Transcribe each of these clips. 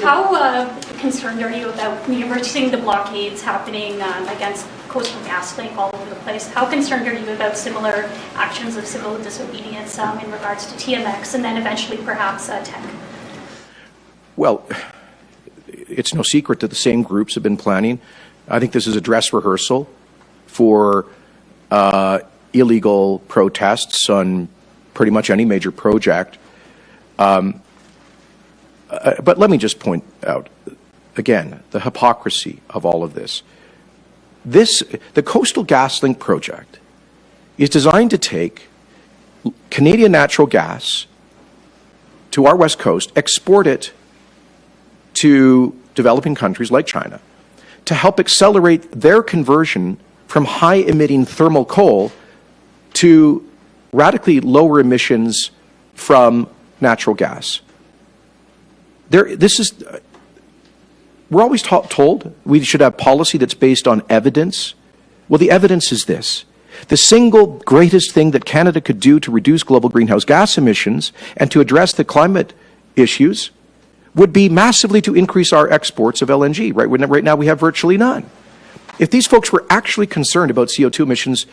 How concerned are you about, we're seeing the blockades happening against Coastal GasLink all over the place. How concerned are you about similar actions of civil disobedience in regards to TMX and then eventually perhaps tech? Well, it's no secret that the same groups have been planning. I think this is a dress rehearsal for illegal protests on pretty much any major project. But let me just point out, again, the hypocrisy of all of this. The Coastal GasLink project is designed to take Canadian natural gas to our west coast, export it to developing countries like China, to help accelerate their conversion from high-emitting thermal coal to radically lower emissions from natural gas. We're always told we should have policy that's based on evidence. Well, the evidence is this. The single greatest thing that Canada could do to reduce global greenhouse gas emissions and to address the climate issues would be massively to increase our exports of LNG. Right now we have virtually none. If these folks were actually concerned about CO2 emissions,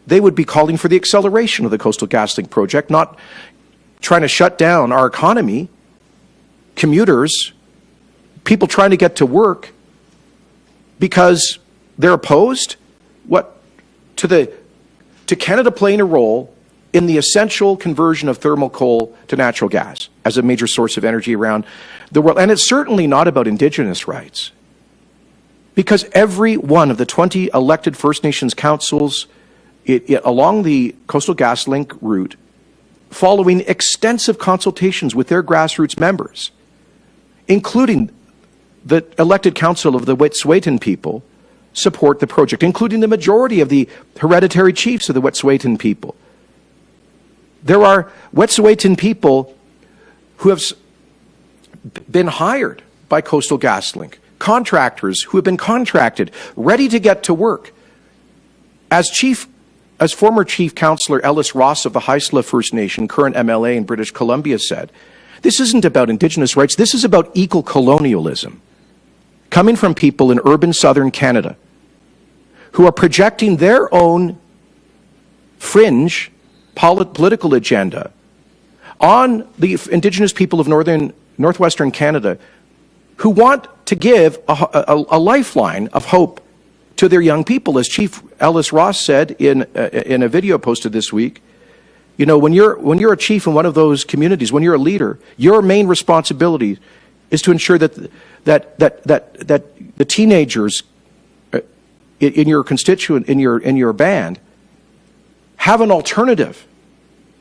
they would be calling for the acceleration of the Coastal GasLink project, not trying to shut down our economy, commuters, people trying to get to work because they're opposed to Canada playing a role in the essential conversion of thermal coal to natural gas as a major source of energy around the world. And it's certainly not about Indigenous rights, because every one of the 20 elected First Nations councils along the Coastal GasLink route, following extensive consultations with their grassroots members, including the elected council of the Wet'suwet'en people, support the project, including the majority of the hereditary chiefs of the Wet'suwet'en people. There are Wet'suwet'en people who have been hired by Coastal GasLink, contractors who have been contracted, ready to get to work. As former Chief Councillor Ellis Ross of the Haisla First Nation, current MLA in British Columbia, said, this isn't about Indigenous rights, this is about eco-colonialism, coming from people in urban southern Canada who are projecting their own fringe political agenda on the Indigenous people of northwestern Canada, who want to give a lifeline of hope to their young people. As Chief Ellis Ross said in a video posted this week, you know, when you're a chief in one of those communities, when you're a leader, your main responsibility is to ensure that the teenagers in your constituent, in your band, have an alternative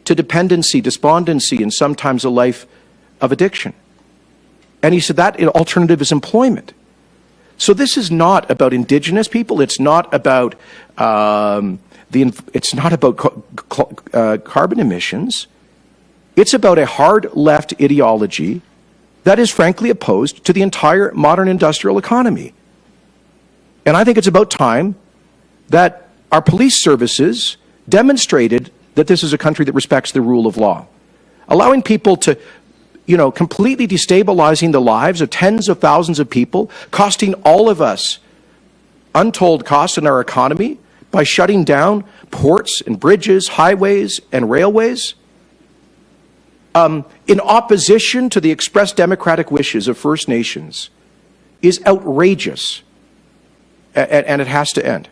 to dependency, despondency, and sometimes a life of addiction. And he said that alternative is employment. So this is not about Indigenous people. It's not about carbon emissions. It's about a hard left ideology that is frankly opposed to the entire modern industrial economy. And I think it's about time that our police services demonstrated that this is a country that respects the rule of law. Allowing people to, completely destabilizing the lives of tens of thousands of people, costing all of us untold costs in our economy by shutting down ports and bridges, highways and railways, in opposition to the express democratic wishes of First Nations, is outrageous, and it has to end.